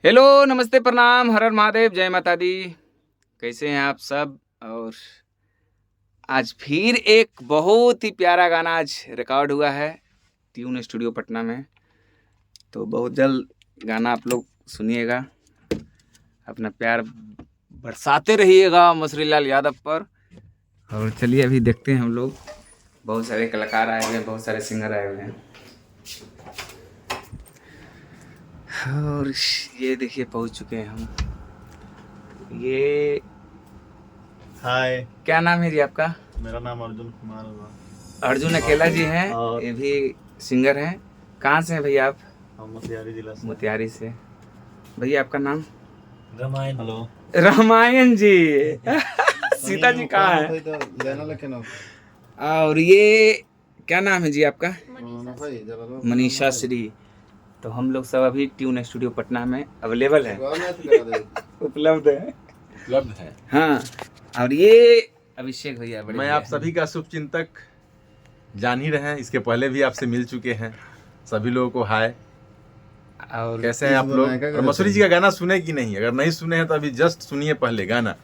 Hello, नमस्ते, प्रणाम, हर हर महादेव, जय माता दी। कैसे हैं आप सब? और आज फिर एक बहुत ही प्यारा गाना आज रिकॉर्ड हुआ है ट्यून स्टूडियो पटना में। तो बहुत जल्द गाना आप लोग सुनिएगा, अपना प्यार बरसाते रहिएगा मसरी लाल यादव पर। और चलिए अभी देखते हैं हम लोग, बहुत सारे कलाकार आए हुए हैं, बहुत सारे सिंगर आए हुए हैं। और ये देखिए पहुंच चुके हैं हम। ये हाय, क्या नाम है जी आपका? मेरा नाम अर्जुन कुमार हुआ। अर्जुन अकेला जी हैं, और ये भी सिंगर हैं। कहाँ से हैं भैया आप? हम मोतिहारी जिला से। मोतिहारी से। भैया आपका नाम? रामायण। हेलो। रामायण जी। सीता जी कहाँ है? और ये क्या नाम है जी आपका? मनीषा श्री। तो हम लोग सब अभी ट्यून स्टूडियो पटना में अवेलेबल है, उपलब्ध है। हाँ, और ये अभिषेक भैया बड़े मैं भैया आप हैं। सभी का शुभचिंतक जान ही रहे हैं, इसके पहले भी आपसे मिल चुके हैं। सभी लोगों को हाय, और कैसे हैं आप लोग? और मसूरी जी का गाना सुने कि नहीं? अगर नहीं सुने हैं तो अभी जस्ट सुनिए पहले गाना।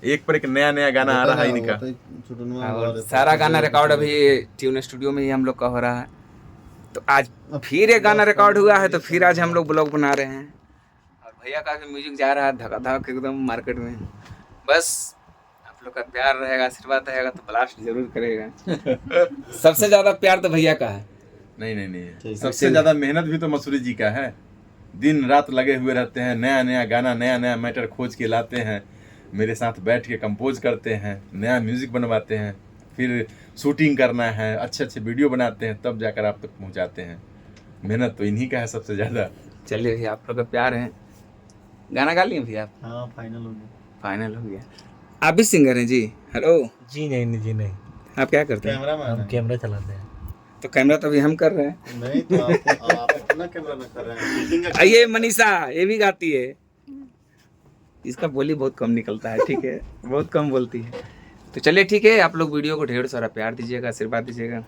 एक पर एक नया नया गाना आ रहा है इनका। और सारा गाना रिकॉर्ड अभी ट्यून स्टूडियो में ही हम लोग का हो रहा है। तो आज फिर एक गाना रिकॉर्ड हुआ है, तो फिर आज हम लोग ब्लॉग बना रहे हैं। और भैया का भी म्यूजिक जा रहा है धका-धक एकदम मार्केट में। बस आप लोग का प्यार रहेगा, आशीर्वाद रहेगा तो ब्लास्ट जरूर करेगा। सबसे ज्यादा प्यार तो भैया का है। नहीं, सबसे ज्यादा मेहनत भी तो मसूरी जी का है। दिन रात लगे हुए रहते हैं, नया नया गाना, नया नया मैटर खोज के लाते हैं, मेरे साथ बैठ के कंपोज करते हैं, नया म्यूजिक बनवाते हैं, फिर शूटिंग करना है, अच्छे अच्छे वीडियो बनाते हैं, तब जाकर आप तक पहुंचाते हैं। मेहनत तो इन्हीं का है सबसे ज्यादा। चलिए भैया, आप लोग का प्यार है। गाना गा लिए भैया आप? हाँ, फाइनल हो गया। फाइनल हो गया। आप भी सिंगर हैं जी? हेलो, जी नहीं। आप क्या करते हैं? कैमरा मैन हम है। कैमरा चलाते हैं। तो कैमरा तो अभी हम कर रहे हैं। नहीं तो आप अपना कैमरा में कर रहे हैं। लीडिंग का ये मनीषा, ये भी गाती है। इसका बोली बहुत कम निकलता है, ठीक है, बहुत कम बोलती है। तो चलिए ठीक है, आप लोग वीडियो को ढेर सारा प्यार दीजिएगा, आशीर्वाद दीजिएगा।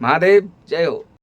महादेव जय हो।